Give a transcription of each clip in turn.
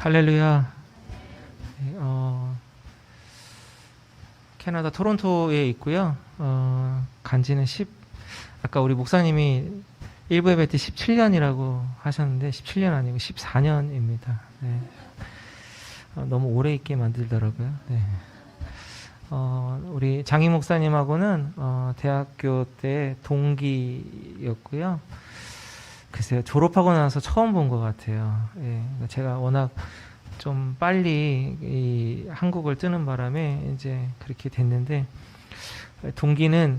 할렐루야. 캐나다 토론토에 있고요. 간지는 아까 우리 목사님이 1부 예배 때 17년이라고 하셨는데 17년 아니고 14년입니다. 네. 너무 오래 있게 만들더라고요. 네. 우리 장희 목사님하고는 대학교 때 동기였고요. 글쎄요, 졸업하고 나서 처음 본 것 같아요. 예, 제가 워낙 좀 빨리 이 한국을 뜨는 바람에 이제 그렇게 됐는데, 동기는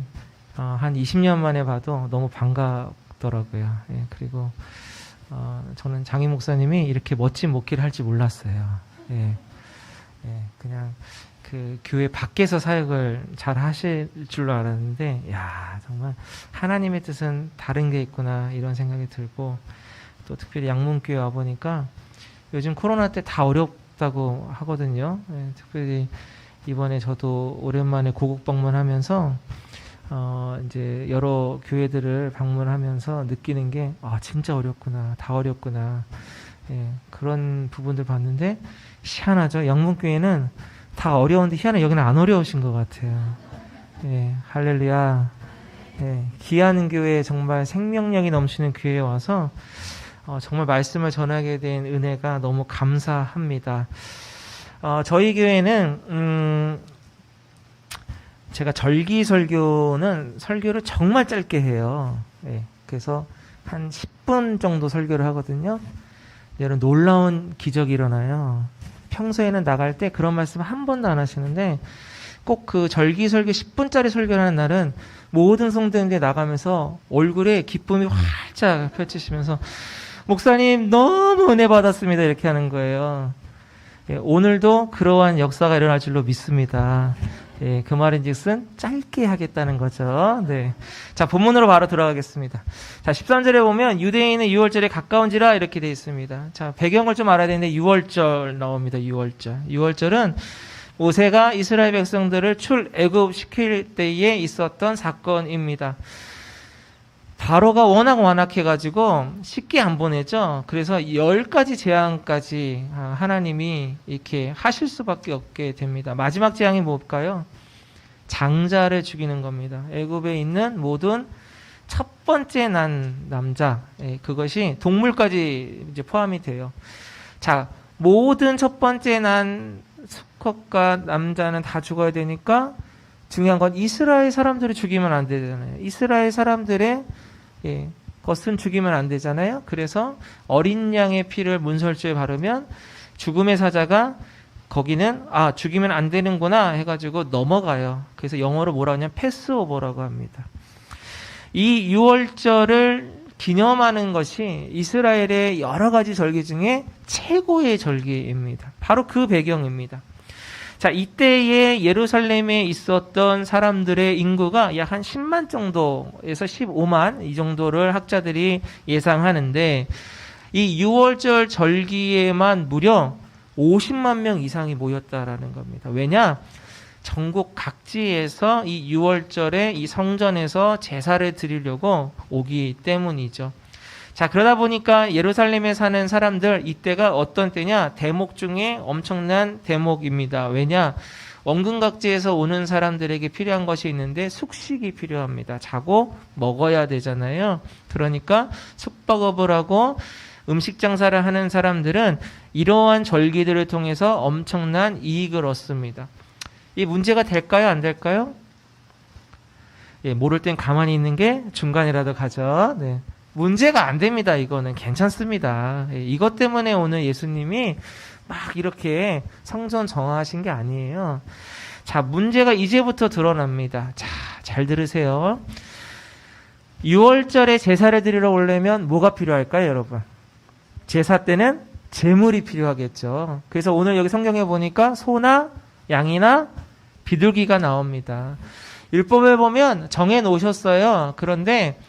한 20년 만에 봐도 너무 반갑더라고요. 예, 그리고 저는 장희 목사님이 이렇게 멋진 목회를 할지 몰랐어요. 예, 그냥 그 교회 밖에서 사역을 잘 하실 줄 알았는데, 야, 정말 하나님의 뜻은 다른 게 있구나 이런 생각이 들고, 또 특별히 양문교회 와 보니까 요즘 코로나 때 다 어렵다고 하거든요. 예, 특별히 이번에 저도 오랜만에 고국 방문하면서 이제 여러 교회들을 방문하면서 느끼는 게 진짜 어렵구나, 다 어렵구나. 예, 그런 부분들 봤는데 희한하죠. 양문교회는 다 어려운데 희한하게 여기는 안 어려우신 것 같아요. 예, 할렐루야. 예, 귀한 교회, 정말 생명력이 넘치는 교회에 와서 정말 말씀을 전하게 된 은혜가 너무 감사합니다. 저희 교회는 제가 절기 설교는 설교를 정말 짧게 해요. 예, 그래서 한 10분 정도 설교를 하거든요. 여러분, 놀라운 기적이 일어나요. 평소에는 나갈 때 그런 말씀 한 번도 안 하시는데, 꼭 그 절기 설교 10분짜리 설교를 하는 날은 모든 성도님들이 나가면서 얼굴에 기쁨이 활짝 펼치시면서 목사님 너무 은혜 받았습니다 이렇게 하는 거예요. 예, 오늘도 그러한 역사가 일어날 줄로 믿습니다. 예, 그 말인즉슨 짧게 하겠다는 거죠. 네. 자, 본문으로 바로 들어가겠습니다. 자, 13절에 보면 유대인은 6월절에 가까운지라 이렇게 되어 있습니다. 자, 배경을 좀 알아야 되는데 6월절 나옵니다. 6월절. 6월절은 모세가 이스라엘 백성들을 출애굽시킬 때에 있었던 사건입니다. 바로가 워낙 완악해가지고 쉽게 안 보내죠. 그래서 10가지 재앙까지 하나님이 이렇게 하실 수밖에 없게 됩니다. 마지막 재앙이 뭘까요? 장자를 죽이는 겁니다. 애굽에 있는 모든 첫 번째 난 남자, 그것이 동물까지 이제 포함이 돼요. 자, 모든 첫 번째 난 수컷과 남자는 다 죽어야 되니까 중요한 건 이스라엘 사람들을 죽이면 안 되잖아요. 이스라엘 사람들의 것은 죽이면 안 되잖아요. 그래서 어린 양의 피를 문설주에 바르면 죽음의 사자가 거기는 죽이면 안 되는구나 해가지고 넘어가요. 그래서 영어로 뭐라고 하냐면 패스오버라고 합니다. 이 6월절을 기념하는 것이 이스라엘의 여러 가지 절기 중에 최고의 절기입니다. 바로 그 배경입니다. 자, 이때에 예루살렘에 있었던 사람들의 인구가 약 한 10만 정도에서 15만 이 정도를 학자들이 예상하는데, 이 6월절 절기에만 무려 50만 명 이상이 모였다라는 겁니다. 왜냐? 전국 각지에서 이 6월절에 이 성전에서 제사를 드리려고 오기 때문이죠. 자, 그러다 보니까 예루살렘에 사는 사람들, 이때가 어떤 때냐? 대목 중에 엄청난 대목입니다. 왜냐? 원근각지에서 오는 사람들에게 필요한 것이 있는데 숙식이 필요합니다. 자고 먹어야 되잖아요. 그러니까 숙박업을 하고 음식 장사를 하는 사람들은 이러한 절기들을 통해서 엄청난 이익을 얻습니다. 이 문제가 될까요? 안 될까요? 예, 모를 땐 가만히 있는 게 중간이라도 가죠. 네. 문제가 안 됩니다. 이거는 괜찮습니다. 예, 이것 때문에 오늘 예수님이 막 이렇게 성전 정화하신 게 아니에요. 자, 문제가 이제부터 드러납니다. 자, 잘 들으세요. 6월절에 제사를 드리러 오려면 뭐가 필요할까요, 여러분? 제사 때는 제물이 필요하겠죠. 그래서 오늘 여기 성경에 보니까 소나 양이나 비둘기가 나옵니다. 율법에 보면 정해 놓으셨어요. 그런데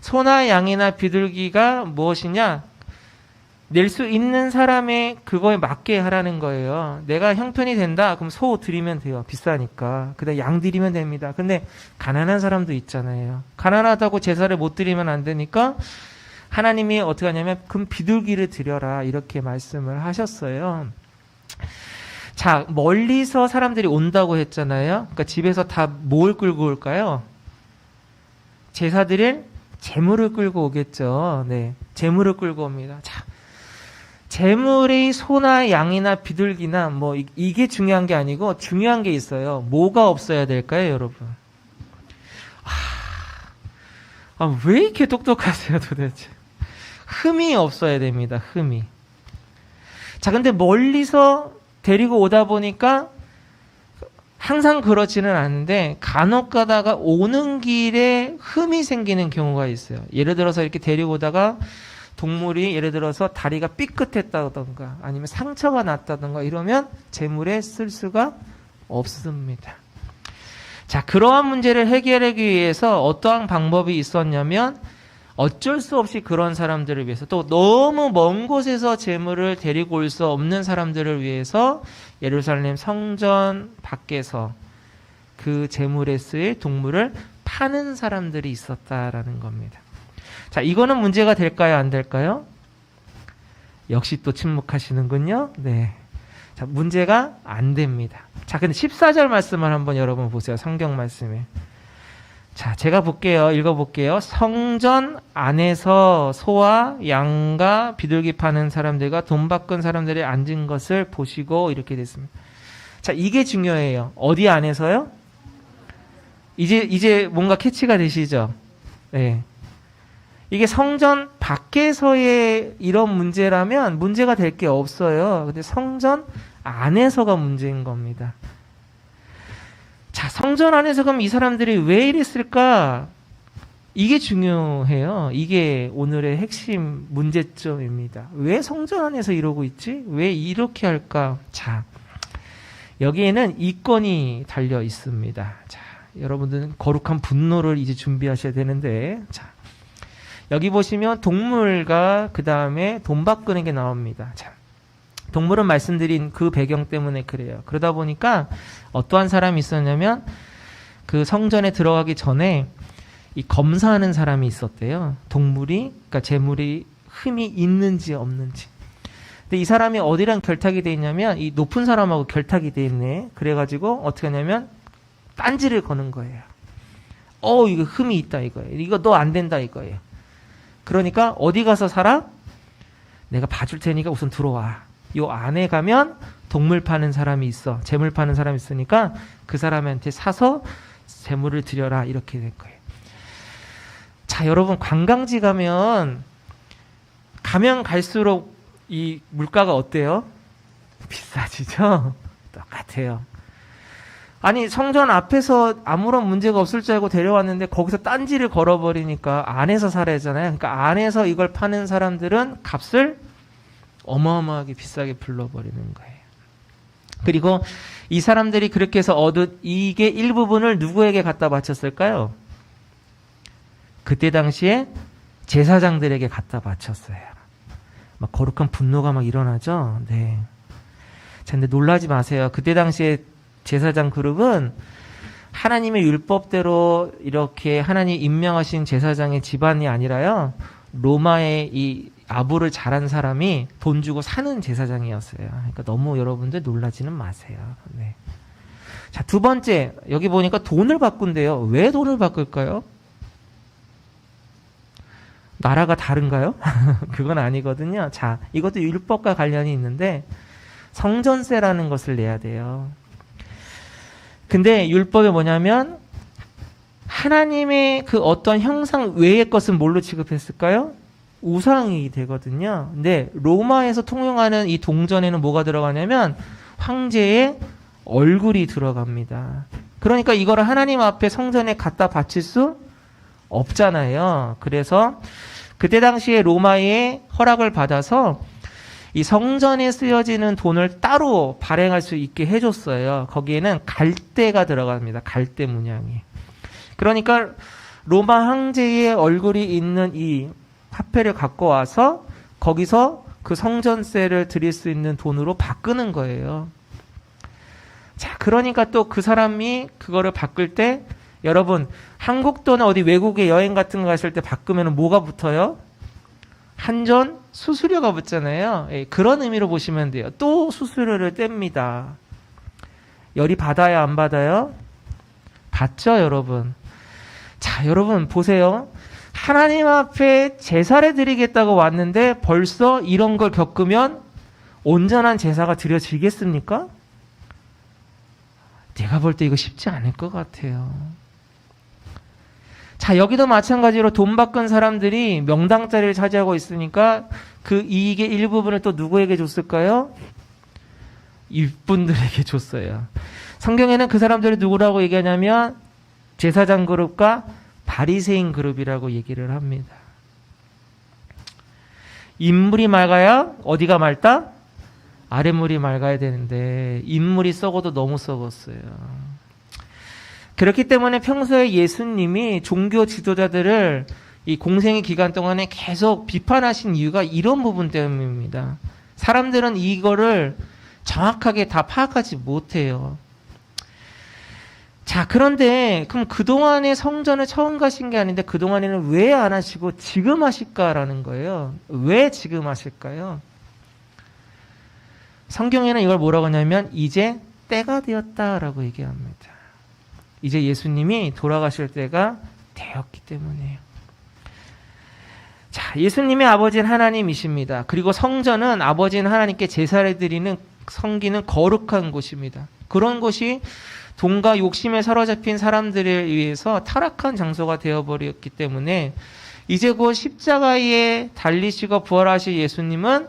소나 양이나 비둘기가 무엇이냐? 낼 수 있는 사람의 그거에 맞게 하라는 거예요. 내가 형편이 된다? 그럼 소 드리면 돼요. 비싸니까. 그다음 양 드리면 됩니다. 근데 가난한 사람도 있잖아요. 가난하다고 제사를 못 드리면 안 되니까 하나님이 어떻게 하냐면 금 비둘기를 드려라 이렇게 말씀을 하셨어요. 자, 멀리서 사람들이 온다고 했잖아요. 그러니까 집에서 다 뭘 끌고 올까요? 제사 드릴 제물을 끌고 오겠죠. 네, 제물을 끌고 옵니다. 자, 제물의 소나 양이나 비둘기나 뭐 이게 중요한 게 아니고 중요한 게 있어요. 뭐가 없어야 될까요, 여러분? 왜 이렇게 똑똑하세요, 도대체? 흠이 없어야 됩니다. 흠이. 자, 근데 멀리서 데리고 오다 보니까 항상 그렇지는 않은데 간혹 가다가 오는 길에 흠이 생기는 경우가 있어요. 예를 들어서 이렇게 데리고 오다가 동물이 예를 들어서 다리가 삐끗했다던가 아니면 상처가 났다던가 이러면 제물에 쓸 수가 없습니다. 자, 그러한 문제를 해결하기 위해서 어떠한 방법이 있었냐면 어쩔 수 없이 그런 사람들을 위해서 또 너무 먼 곳에서 제물을 데리고 올 수 없는 사람들을 위해서 예루살렘 성전 밖에서 그 제물에 쓰일 동물을 파는 사람들이 있었다라는 겁니다. 자, 이거는 문제가 될까요? 안 될까요? 역시 또 침묵하시는군요. 네. 자, 문제가 안 됩니다. 자, 근데 14절 말씀을 한번 여러분 보세요. 성경 말씀에. 자, 제가 볼게요. 읽어볼게요. 성전 안에서 소와 양과 비둘기 파는 사람들과 돈 바꾼 사람들이 앉은 것을 보시고 이렇게 됐습니다. 자, 이게 중요해요. 어디 안에서요? 이제 뭔가 캐치가 되시죠? 네. 이게 성전 밖에서의 이런 문제라면 문제가 될 게 없어요. 근데 성전 안에서가 문제인 겁니다. 자, 성전 안에서 그럼 이 사람들이 왜 이랬을까? 이게 중요해요. 이게 오늘의 핵심 문제점입니다. 왜 성전 안에서 이러고 있지? 왜 이렇게 할까? 자, 여기에는 이 건이 달려 있습니다. 자, 여러분들은 거룩한 분노를 이제 준비하셔야 되는데, 자, 여기 보시면 동물과 그 다음에 돈 바꾸는 게 나옵니다. 자, 동물은 말씀드린 그 배경 때문에 그래요. 그러다 보니까 어떠한 사람이 있었냐면 그 성전에 들어가기 전에 이 검사하는 사람이 있었대요. 동물이, 그러니까 제물이 흠이 있는지 없는지. 근데 이 사람이 어디랑 결탁이 돼 있냐면 이 높은 사람하고 결탁이 돼 있네. 그래가지고 어떻게 하냐면 딴지를 거는 거예요. 이거 흠이 있다 이거예요. 이거 너 안 된다 이거예요. 그러니까 어디 가서 살아? 내가 봐줄 테니까 우선 들어와. 요 안에 가면 동물 파는 사람이 있어. 재물 파는 사람이 있으니까 그 사람한테 사서 재물을 드려라. 이렇게 된 거예요. 자, 여러분 관광지 가면 갈수록 이 물가가 어때요? 비싸지죠? 똑같아요. 아니, 성전 앞에서 아무런 문제가 없을 줄 알고 데려왔는데 거기서 딴지를 걸어버리니까 안에서 살아야잖아요. 그러니까 안에서 이걸 파는 사람들은 값을 어마어마하게 비싸게 불러버리는 거예요. 그리고 이 사람들이 그렇게 해서 얻은 이게 일부분을 누구에게 갖다 바쳤을까요? 그때 당시에 제사장들에게 갖다 바쳤어요. 막 거룩한 분노가 막 일어나죠. 네. 자, 근데 놀라지 마세요. 그때 당시에 제사장 그룹은 하나님의 율법대로 이렇게 하나님 임명하신 제사장의 집안이 아니라요. 로마의 이 아부를 잘한 사람이 돈 주고 사는 제사장이었어요. 그러니까 너무 여러분들 놀라지는 마세요. 네. 자, 두 번째, 여기 보니까 돈을 바꾼대요. 왜 돈을 바꿀까요? 나라가 다른가요? 그건 아니거든요. 자, 이것도 율법과 관련이 있는데 성전세라는 것을 내야 돼요. 근데 율법이 뭐냐면 하나님의 그 어떤 형상 외의 것은 뭘로 취급했을까요? 우상이 되거든요. 근데 로마에서 통용하는 이 동전에는 뭐가 들어가냐면 황제의 얼굴이 들어갑니다. 그러니까 이거를 하나님 앞에 성전에 갖다 바칠 수 없잖아요. 그래서 그때 당시에 로마의 허락을 받아서 이 성전에 쓰여지는 돈을 따로 발행할 수 있게 해줬어요. 거기에는 갈대가 들어갑니다. 갈대 문양이. 그러니까 로마 황제의 얼굴이 있는 이 화폐를 갖고 와서 거기서 그 성전세를 드릴 수 있는 돈으로 바꾸는 거예요. 자, 그러니까 또 그 사람이 그거를 바꿀 때 여러분 한국 돈은 어디 외국에 여행 같은 거 갔을 때 바꾸면 뭐가 붙어요? 한전 수수료가 붙잖아요. 예, 그런 의미로 보시면 돼요. 또 수수료를 뗍니다. 열이 받아요, 안 받아요? 받죠, 여러분. 자, 여러분 보세요. 하나님 앞에 제사를 드리겠다고 왔는데 벌써 이런 걸 겪으면 온전한 제사가 드려지겠습니까? 내가 볼 때 이거 쉽지 않을 것 같아요. 자, 여기도 마찬가지로 돈 바꾼 사람들이 명당 자리를 차지하고 있으니까 그 이익의 일부분을 또 누구에게 줬을까요? 이분들에게 줬어요. 성경에는 그 사람들이 누구라고 얘기하냐면 제사장 그룹과 바리새인 그룹이라고 얘기를 합니다. 인물이 맑아야 어디가 맑다? 아랫물이 맑아야 되는데 인물이 썩어도 너무 썩었어요. 그렇기 때문에 평소에 예수님이 종교 지도자들을 이 공생의 기간 동안에 계속 비판하신 이유가 이런 부분 때문입니다. 사람들은 이거를 정확하게 다 파악하지 못해요. 자, 그런데 그럼 그동안에 성전을 처음 가신 게 아닌데 그동안에는 왜 안 하시고 지금 하실까라는 거예요. 왜 지금 하실까요? 성경에는 이걸 뭐라고 하냐면 이제 때가 되었다라고 얘기합니다. 이제 예수님이 돌아가실 때가 되었기 때문이에요. 자, 예수님의 아버지는 하나님이십니다. 그리고 성전은 아버지는 하나님께 제사를 드리는 섬기는 거룩한 곳입니다. 그런 곳이 돈과 욕심에 사로잡힌 사람들에 의해서 타락한 장소가 되어버렸기 때문에 이제 곧 십자가에 달리시고 부활하실 예수님은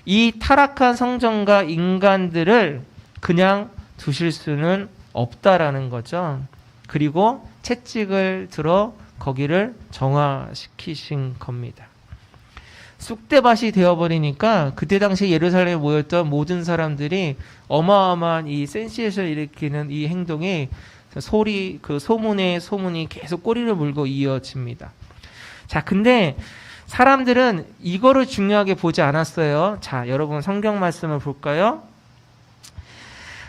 이 타락한 성전과 인간들을 그냥 두실 수는 없다라는 거죠. 그리고 채찍을 들어 거기를 정화시키신 겁니다. 쑥대밭이 되어버리니까 그때 당시 예루살렘에 모였던 모든 사람들이 어마어마한 이 센세이션을 일으키는 이 행동이 그 소문이 계속 꼬리를 물고 이어집니다. 자, 근데 사람들은 이거를 중요하게 보지 않았어요. 자, 여러분 성경 말씀을 볼까요?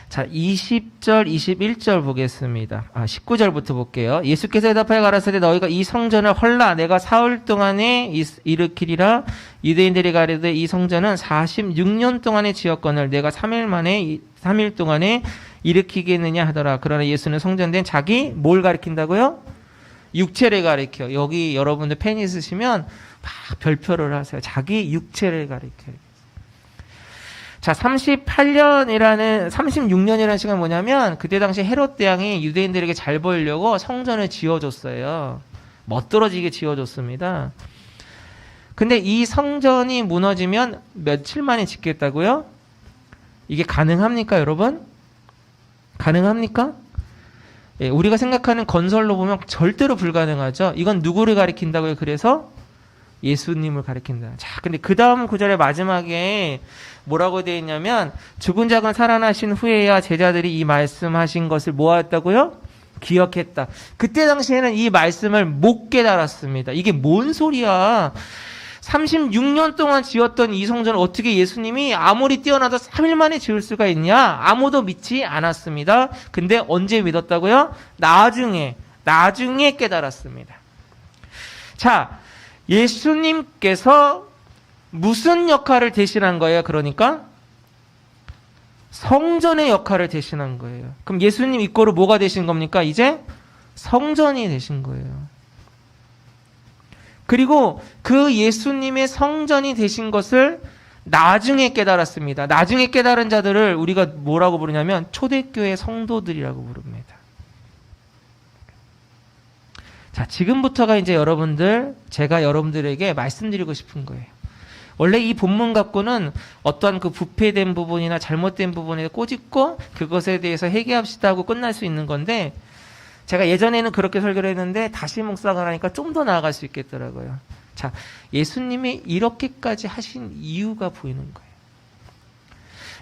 자, 20절, 21절 보겠습니다. 19절부터 볼게요. 예수께서 대답하여 가라사대 너희가 이 성전을 헐라 내가 사흘 동안에 일으키리라. 유대인들이 가로되 이 성전은 46년 동안에 지었거늘 내가 3일 동안에 일으키겠느냐 하더라. 그러나 예수는 성전된 자기 뭘 가리킨다고요? 육체를 가리켜. 여기 여러분들 펜 있으시면 막 별표를 하세요. 자기 육체를 가리켜요. 자, 36년이라는 시간 뭐냐면 그때 당시 헤롯 대왕이 유대인들에게 잘 보이려고 성전을 지어줬어요. 멋들어지게 지어줬습니다. 근데 이 성전이 무너지면 며칠 만에 짓겠다고요? 이게 가능합니까, 여러분? 가능합니까? 예, 우리가 생각하는 건설로 보면 절대로 불가능하죠. 이건 누구를 가리킨다고요? 그래서 예수님을 가리킨다. 자, 근데 그 다음 구절의 마지막에 뭐라고 되어 있냐면 죽은 자가 살아나신 후에야 제자들이 이 말씀하신 것을 모았다고요? 기억했다. 그때 당시에는 이 말씀을 못 깨달았습니다. 이게 뭔 소리야? 36년 동안 지었던 이 성전을 어떻게 예수님이 아무리 뛰어나도 3일 만에 지을 수가 있냐? 아무도 믿지 않았습니다. 근데 언제 믿었다고요? 나중에 깨달았습니다. 자, 예수님께서 무슨 역할을 대신한 거예요? 그러니까 성전의 역할을 대신한 거예요. 그럼 예수님 이꼬르 뭐가 되신 겁니까? 이제 성전이 되신 거예요. 그리고 그 예수님의 성전이 되신 것을 나중에 깨달았습니다. 나중에 깨달은 자들을 우리가 뭐라고 부르냐면 초대교회 성도들이라고 부릅니다. 자, 지금부터가 이제 제가 여러분들에게 말씀드리고 싶은 거예요. 원래 이 본문 갖고는 어떠한 그 부패된 부분이나 잘못된 부분에 꼬집고 그것에 대해서 회개합시다 하고 끝날 수 있는 건데 제가 예전에는 그렇게 설교를 했는데 다시 묵상을 하니까 좀 더 나아갈 수 있겠더라고요. 자, 예수님이 이렇게까지 하신 이유가 보이는 거예요.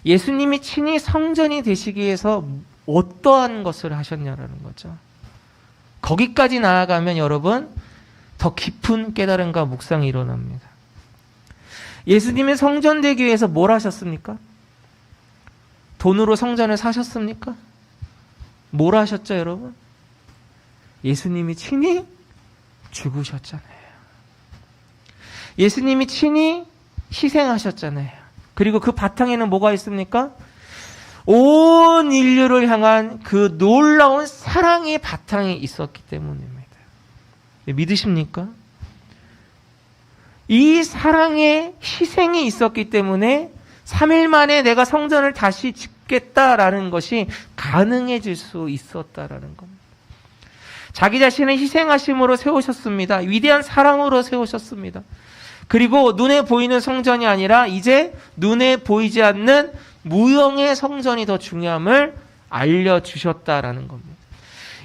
예수님이 친히 성전이 되시기 위해서 어떠한 것을 하셨냐라는 거죠. 거기까지 나아가면 여러분 더 깊은 깨달음과 묵상이 일어납니다. 예수님의 성전 되기 위해서 뭘 하셨습니까? 돈으로 성전을 사셨습니까? 뭘 하셨죠, 여러분? 예수님이 친히 죽으셨잖아요. 예수님이 친히 희생하셨잖아요. 그리고 그 바탕에는 뭐가 있습니까? 온 인류를 향한 그 놀라운 사랑의 바탕이 있었기 때문입니다. 믿으십니까? 이 사랑의 희생이 있었기 때문에 3일 만에 내가 성전을 다시 짓겠다라는 것이 가능해질 수 있었다라는 겁니다. 자기 자신을 희생하심으로 세우셨습니다. 위대한 사랑으로 세우셨습니다. 그리고 눈에 보이는 성전이 아니라 이제 눈에 보이지 않는 무형의 성전이 더 중요함을 알려주셨다라는 겁니다.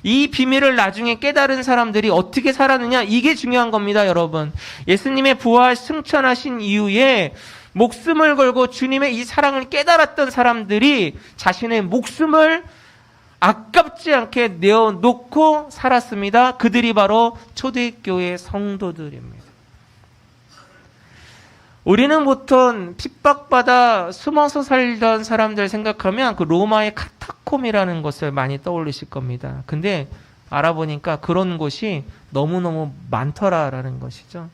이 비밀을 나중에 깨달은 사람들이 어떻게 살았느냐, 이게 중요한 겁니다, 여러분. 예수님의 부활 승천하신 이후에 목숨을 걸고 주님의 이 사랑을 깨달았던 사람들이 자신의 목숨을 아깝지 않게 내어놓고 살았습니다. 그들이 바로 초대교회 성도들입니다. 우리는 보통 핍박받아 숨어서 살던 사람들 생각하면 그 로마의 카타콤이라는 것을 많이 떠올리실 겁니다. 근데 알아보니까 그런 곳이 너무너무 많더라라는 것이죠.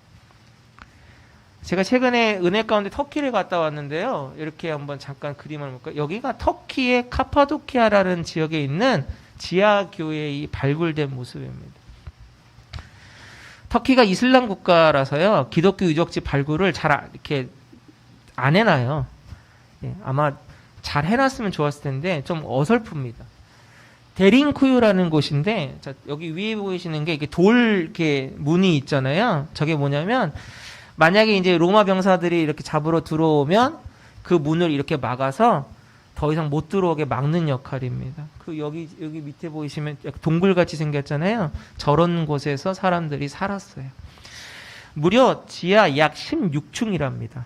제가 최근에 은혜 가운데 터키를 갔다 왔는데요. 이렇게 한번 잠깐 그림을 볼까요? 여기가 터키의 카파도키아라는 지역에 있는 지하교회의 발굴된 모습입니다. 터키가 이슬람 국가라서요, 기독교 유적지 발굴을 잘 이렇게 안 해놔요. 예, 아마 잘 해놨으면 좋았을 텐데 좀 어설픕니다. 데린쿠유라는 곳인데, 자, 여기 위에 보이시는 게 이게 돌 이렇게 문이 있잖아요. 저게 뭐냐면, 만약에 이제 로마 병사들이 이렇게 잡으러 들어오면 그 문을 이렇게 막아서 더 이상 못 들어오게 막는 역할입니다. 그 여기 밑에 보이시면 동굴같이 생겼잖아요. 저런 곳에서 사람들이 살았어요. 무려 지하 약 16층이랍니다.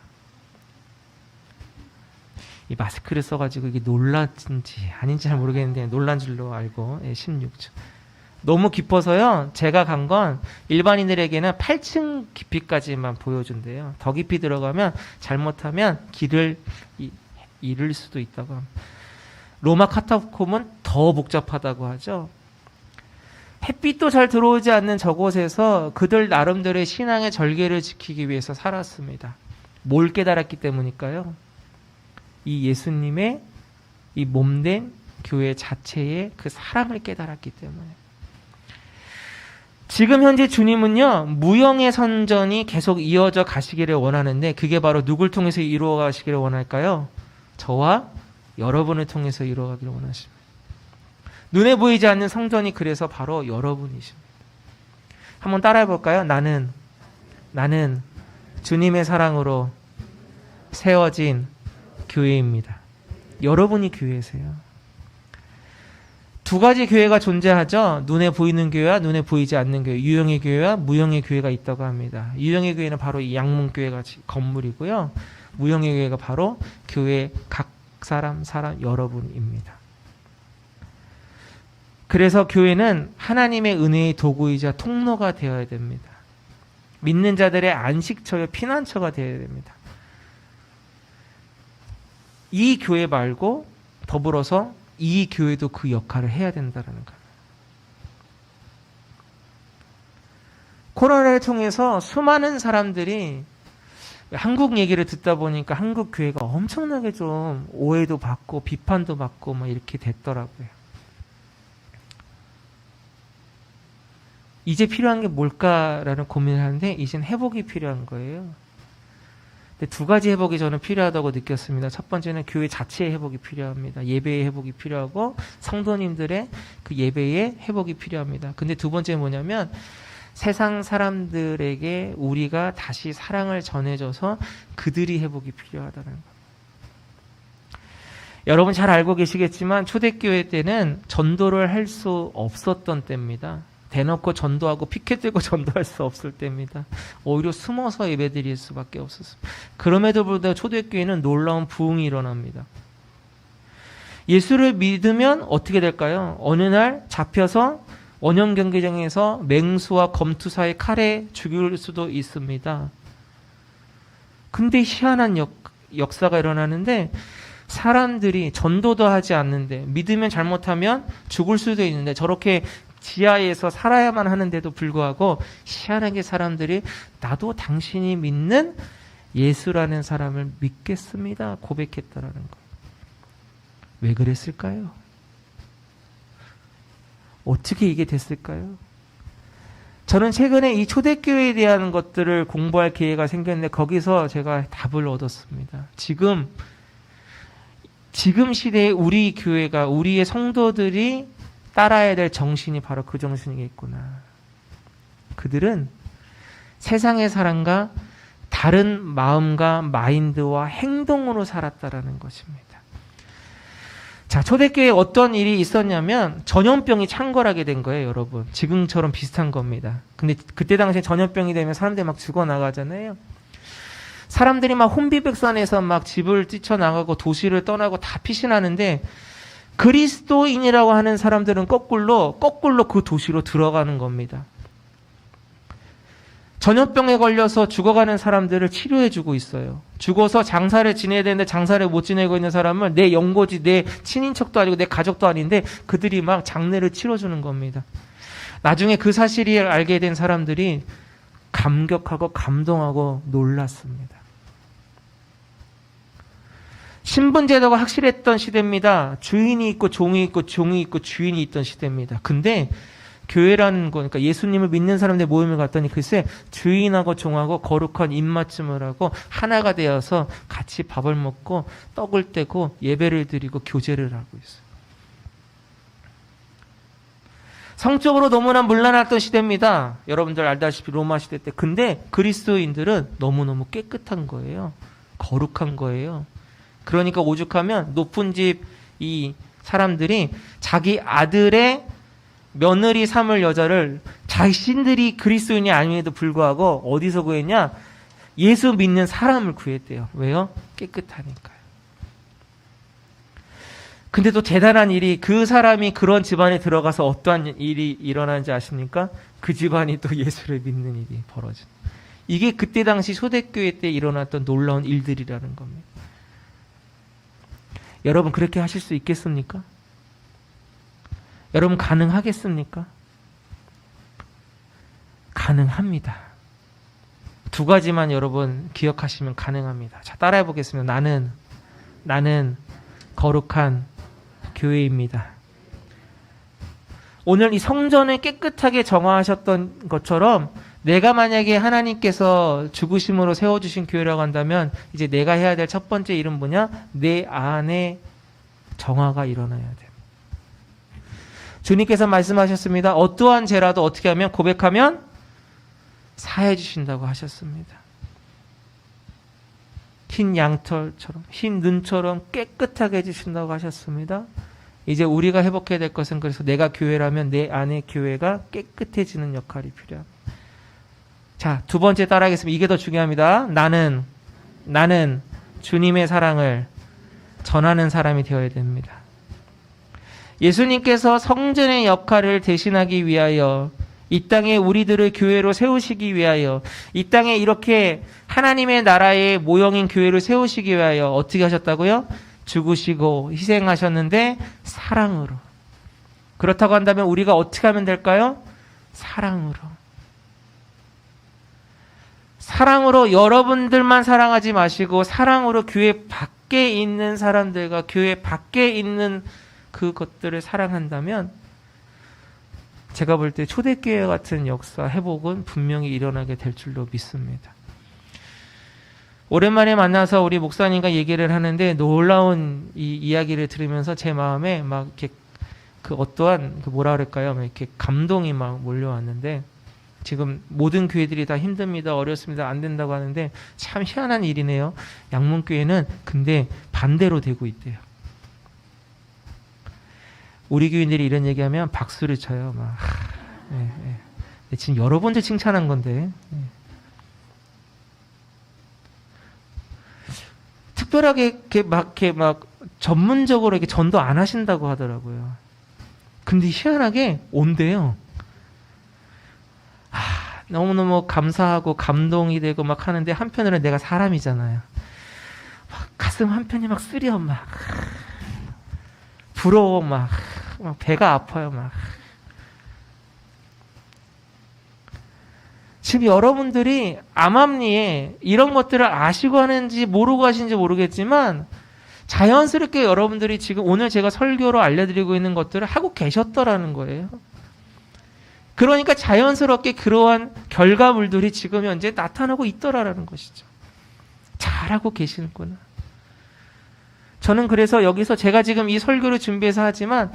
이 마스크를 써가지고 이게 놀랐는지 아닌지 잘 모르겠는데 놀란 줄로 알고, 16층. 너무 깊어서요, 제가 간 건 일반인들에게는 8층 깊이까지만 보여준대요. 더 깊이 들어가면 잘못하면 길을 잃을 수도 있다고 합니다. 로마 카타콤은 더 복잡하다고 하죠. 햇빛도 잘 들어오지 않는 저곳에서 그들 나름대로의 신앙의 절개를 지키기 위해서 살았습니다. 뭘 깨달았기 때문일까요? 이 예수님의 이 몸된 교회 자체의 그 사랑을 깨달았기 때문에. 지금 현재 주님은요, 무형의 선전이 계속 이어져 가시기를 원하는데, 그게 바로 누굴 통해서 이루어 가시기를 원할까요? 저와 여러분을 통해서 이루어가기를 원하십니다. 눈에 보이지 않는 성전이 그래서 바로 여러분이십니다. 한번 따라해 볼까요? 나는 주님의 사랑으로 세워진 교회입니다. 여러분이 교회세요. 두 가지 교회가 존재하죠. 눈에 보이는 교회와 눈에 보이지 않는 교회, 유형의 교회와 무형의 교회가 있다고 합니다. 유형의 교회는 바로 이 양문교회가 건물이고요. 무형의 교회가 바로 교회 각 사람 여러분입니다. 그래서 교회는 하나님의 은혜의 도구이자 통로가 되어야 됩니다. 믿는 자들의 안식처요, 피난처가 되어야 됩니다. 이 교회 말고 더불어서 이 교회도 그 역할을 해야 된다는 거예요. 코로나를 통해서 수많은 사람들이 한국 얘기를 듣다 보니까 한국 교회가 엄청나게 좀 오해도 받고 비판도 받고 막 이렇게 됐더라고요. 이제 필요한 게 뭘까라는 고민을 하는데, 이젠 회복이 필요한 거예요. 근데 두 가지 회복이 저는 필요하다고 느꼈습니다. 첫 번째는 교회 자체의 회복이 필요합니다. 예배의 회복이 필요하고 성도님들의 그 예배의 회복이 필요합니다. 근데 두 번째는 뭐냐면, 세상 사람들에게 우리가 다시 사랑을 전해줘서 그들이 회복이 필요하다는 것. 여러분 잘 알고 계시겠지만 초대교회 때는 전도를 할 수 없었던 때입니다. 대놓고 전도하고 피켓 들고 전도할 수 없을 때입니다. 오히려 숨어서 예배드릴 수밖에 없었습니다. 그럼에도 불구하고 초대교회는 놀라운 부흥이 일어납니다. 예수를 믿으면 어떻게 될까요? 어느 날 잡혀서 원형 경기장에서 맹수와 검투 사이 칼에 죽일 수도 있습니다. 근데 희한한 역사가 일어나는데, 사람들이 전도도 하지 않는데 믿으면 잘못하면 죽을 수도 있는데 저렇게 지하에서 살아야만 하는데도 불구하고 희한하게 사람들이 나도 당신이 믿는 예수라는 사람을 믿겠습니다 고백했다라는 거예요. 왜 그랬을까요? 어떻게 이게 됐을까요? 저는 최근에 이 초대교회에 대한 것들을 공부할 기회가 생겼는데 거기서 제가 답을 얻었습니다. 지금 시대에 우리 교회가, 우리의 성도들이 따라야 될 정신이 바로 그 정신이겠구나. 그들은 세상의 사람과 다른 마음과 마인드와 행동으로 살았다라는 것입니다. 자, 초대교회에 어떤 일이 있었냐면 전염병이 창궐하게 된 거예요, 여러분. 지금처럼 비슷한 겁니다. 근데 그때 당시에 전염병이 되면 사람들이 막 죽어나가잖아요. 사람들이 막 혼비백산해서 막 집을 뛰쳐나가고 도시를 떠나고 다 피신하는데 그리스도인이라고 하는 사람들은 거꾸로 그 도시로 들어가는 겁니다. 전염병에 걸려서 죽어가는 사람들을 치료해주고 있어요. 죽어서 장사를 지내야 되는데 장사를 못 지내고 있는 사람을 내 연고지, 내 친인척도 아니고 내 가족도 아닌데 그들이 막 장례를 치러주는 겁니다. 나중에 그 사실을 알게 된 사람들이 감격하고 감동하고 놀랐습니다. 신분제도가 확실했던 시대입니다. 주인이 있고 종이 있고 종이 있고 주인이 있던 시대입니다. 근데 교회라는 거, 그러니까 예수님을 믿는 사람들 모임을 갔더니 글쎄 주인하고 종하고 거룩한 입맞춤을 하고 하나가 되어서 같이 밥을 먹고 떡을 떼고 예배를 드리고 교제를 하고 있어요. 성적으로 너무나 문란했던 시대입니다. 여러분들 알다시피 로마 시대 때. 근데 그리스도인들은 너무너무 깨끗한 거예요. 거룩한 거예요. 그러니까 오죽하면 높은 집 이 사람들이 자기 아들의 며느리 삼을 여자를 자신들이 그리스도인이 아님에도 불구하고 어디서 구했냐? 예수 믿는 사람을 구했대요. 왜요? 깨끗하니까요. 근데 또 대단한 일이 그 사람이 그런 집안에 들어가서 어떠한 일이 일어나는지 아십니까? 그 집안이 또 예수를 믿는 일이 벌어진. 이게 그때 당시 초대교회 때 일어났던 놀라운 일들이라는 겁니다. 여러분 그렇게 하실 수 있겠습니까? 여러분 가능하겠습니까? 가능합니다. 두 가지만 여러분 기억하시면 가능합니다. 자, 따라해 보겠습니다. 나는 거룩한 교회입니다. 오늘 이 성전을 깨끗하게 정화하셨던 것처럼 내가 만약에 하나님께서 죽으심으로 세워주신 교회라고 한다면 이제 내가 해야 될 첫 번째 일은 뭐냐? 내 안에 정화가 일어나야 돼요. 주님께서 말씀하셨습니다. 어떠한 죄라도 어떻게 하면 고백하면 사해 주신다고 하셨습니다. 흰 양털처럼 흰 눈처럼 깨끗하게 해주신다고 하셨습니다. 이제 우리가 회복해야 될 것은 그래서 내가 교회라면 내 안에 교회가 깨끗해지는 역할이 필요합니다. 자, 두 번째 따라하겠습니다. 이게 더 중요합니다. 나는 주님의 사랑을 전하는 사람이 되어야 됩니다. 예수님께서 성전의 역할을 대신하기 위하여 이 땅에 우리들을 교회로 세우시기 위하여 이 땅에 이렇게 하나님의 나라의 모형인 교회를 세우시기 위하여 어떻게 하셨다고요? 죽으시고 희생하셨는데 사랑으로. 그렇다고 한다면 우리가 어떻게 하면 될까요? 사랑으로. 사랑으로 여러분들만 사랑하지 마시고 사랑으로 교회 밖에 있는 사람들과 교회 밖에 있는 그것들을 사랑한다면 제가 볼 때 초대교회 같은 역사, 회복은 분명히 일어나게 될 줄로 믿습니다. 오랜만에 만나서 우리 목사님과 얘기를 하는데 놀라운 이 이야기를 들으면서 제 마음에 막 이렇게 그 어떠한 그 뭐라 그럴까요? 이렇게 감동이 막 몰려왔는데 지금 모든 교회들이 다 힘듭니다. 어렵습니다. 안 된다고 하는데 참 희한한 일이네요. 양문교회는 근데 반대로 되고 있대요. 우리 교인들이 이런 얘기하면 박수를 쳐요. 막. 지금 여러분들 칭찬한 건데. 특별하게 이렇게 막 전문적으로 이렇게 전도 안 하신다고 하더라고요. 근데 희한하게 온대요. 너무너무 감사하고 감동이 되고 막 하는데 한편으로는 내가 사람이잖아요. 막 가슴 한편이 막 쓰려 막 부러워 막 배가 아파요 막. 지금 여러분들이 암암리에 이런 것들을 아시고 하는지 모르고 하시는지 모르겠지만 자연스럽게 여러분들이 지금 오늘 제가 설교로 알려드리고 있는 것들을 하고 계셨더라는 거예요. 그러니까 자연스럽게 그러한 결과물들이 지금 현재 나타나고 있더라라는 것이죠. 잘하고 계시는구나. 저는 그래서 여기서 제가 지금 이 설교를 준비해서 하지만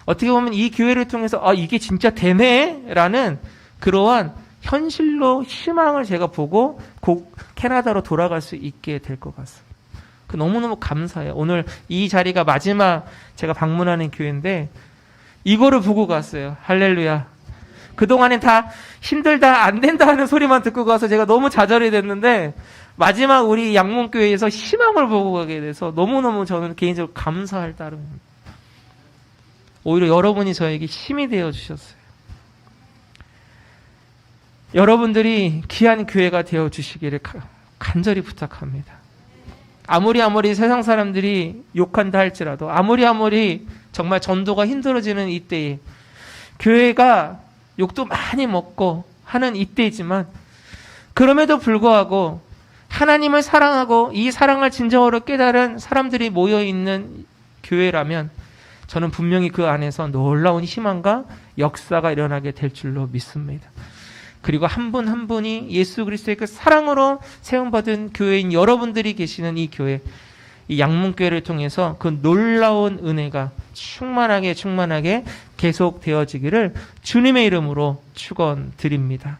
어떻게 보면 이 교회를 통해서 이게 진짜 되네? 라는 그러한 현실로 희망을 제가 보고 곧 캐나다로 돌아갈 수 있게 될 것 같습니다. 너무너무 감사해요. 오늘 이 자리가 마지막 제가 방문하는 교회인데 이거를 보고 갔어요. 할렐루야. 그동안엔 다 힘들다, 안 된다 하는 소리만 듣고 가서 제가 너무 좌절이 됐는데 마지막 우리 양문교회에서 희망을 보고 가게 돼서 너무너무 저는 개인적으로 감사할 따름입니다. 오히려 여러분이 저에게 힘이 되어 주셨어요. 여러분들이 귀한 교회가 되어 주시기를 간절히 부탁합니다. 아무리 세상 사람들이 욕한다 할지라도 아무리 정말 전도가 힘들어지는 이때에 교회가 욕도 많이 먹고 하는 이때이지만 그럼에도 불구하고 하나님을 사랑하고 이 사랑을 진정으로 깨달은 사람들이 모여있는 교회라면 저는 분명히 그 안에서 놀라운 희망과 역사가 일어나게 될 줄로 믿습니다. 그리고 한 분 한 분이 예수 그리스도의 그 사랑으로 세움받은 교회인 여러분들이 계시는 이 교회, 이 양문교회를 통해서 그 놀라운 은혜가 충만하게 계속 되어지기를 주님의 이름으로 축원드립니다.